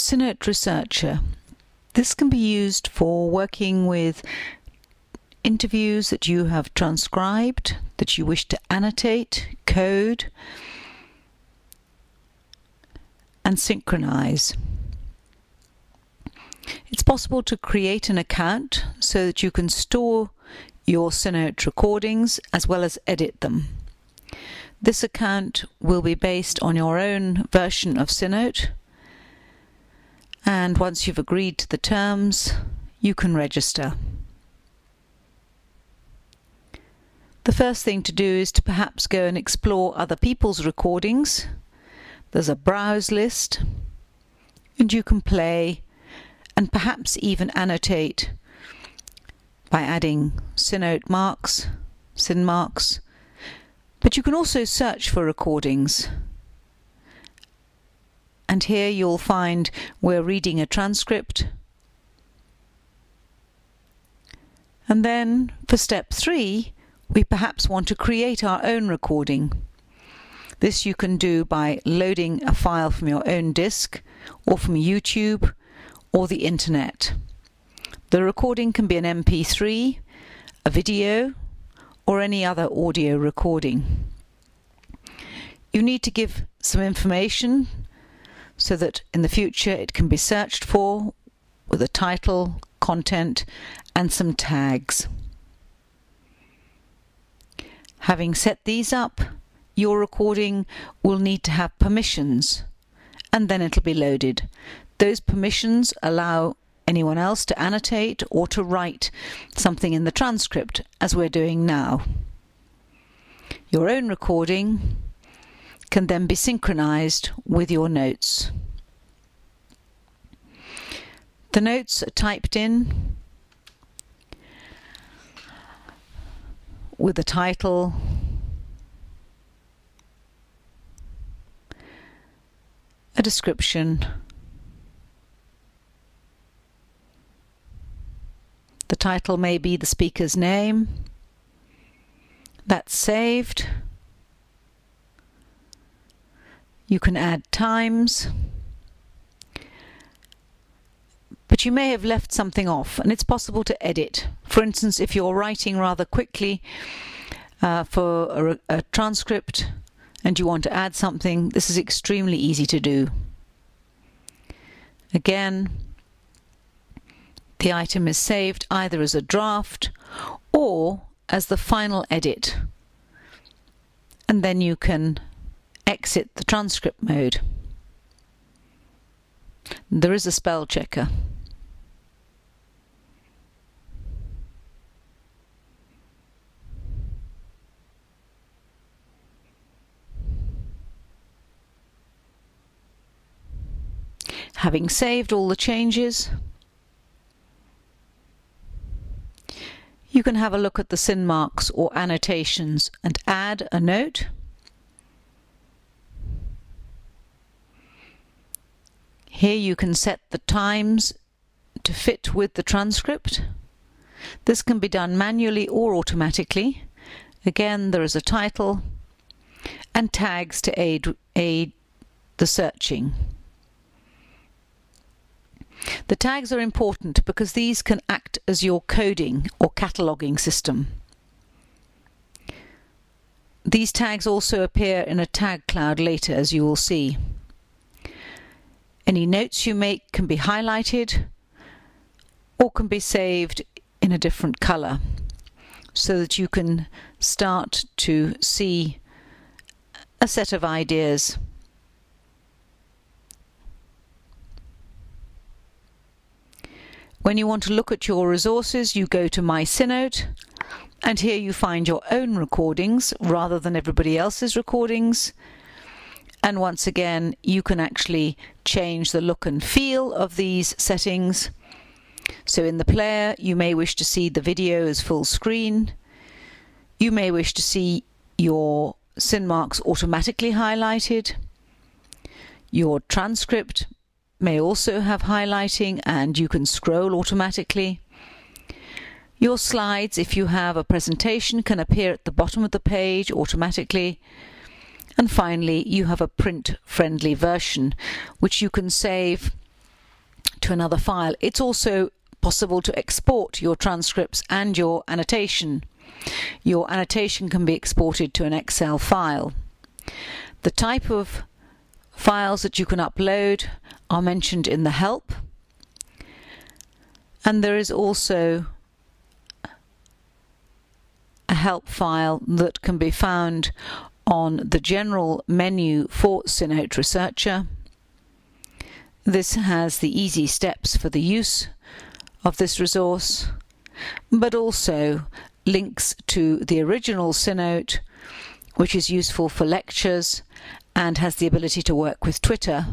Synote Researcher. This can be used for working with interviews that you have transcribed, that you wish to annotate, code, and synchronize. It's possible to create an account so that you can store your Synote recordings as well as edit them. This account will be based on your own version of Synote, and once you've agreed to the terms, you can register. The first thing to do is to perhaps go and explore other people's recordings. There's a browse list, and you can play and perhaps even annotate by adding Synote marks, synmarks, but you can also search for recordings. And here you'll find we're reading a transcript. And then for step 3, we perhaps want to create our own recording. This you can do by loading a file from your own disk or from YouTube or the internet. The recording can be an MP3, a video, or any other audio recording. You need to give some information so that in the future it can be searched for with a title, content, and some tags. Having set these up, your recording will need to have permissions, and then it'll be loaded. Those permissions allow anyone else to annotate or to write something in the transcript, as we're doing now. Your own recording can then be synchronized with your notes. The notes are typed in with a title, a description, the title may be the speaker's name. That's saved. You can add times, but you may have left something off, and it's possible to edit. For instance, if you're writing rather quickly for a transcript and you want to add something, this is extremely easy to do. Again, the item is saved either as a draft or as the final edit, and then you can exit the transcript mode. There is a spell checker. Having saved all the changes, you can have a look at the synmarks or annotations and add a note. Here you can set the times to fit with the transcript. This can be done manually or automatically. Again, there is a title and tags to aid the searching. The tags are important because these can act as your coding or cataloging system. These tags also appear in a tag cloud later, as you will see. Any notes you make can be highlighted or can be saved in a different color so that you can start to see a set of ideas. When you want to look at your resources, you go to My Synote, and here you find your own recordings rather than everybody else's recordings. And once again, you can actually change the look and feel of these settings. So in the player, you may wish to see the video as full screen. You may wish to see your synmarks automatically highlighted. Your transcript may also have highlighting, and you can scroll automatically. Your slides, if you have a presentation, can appear at the bottom of the page automatically. And finally, you have a print-friendly version, which you can save to another file. It's also possible to export your transcripts and your annotation. Your annotation can be exported to an Excel file. The type of files that you can upload are mentioned in the help, and there is also a help file that can be found on the general menu for Synote Researcher. This has the easy steps for the use of this resource, but also links to the original Synote, which is useful for lectures and has the ability to work with Twitter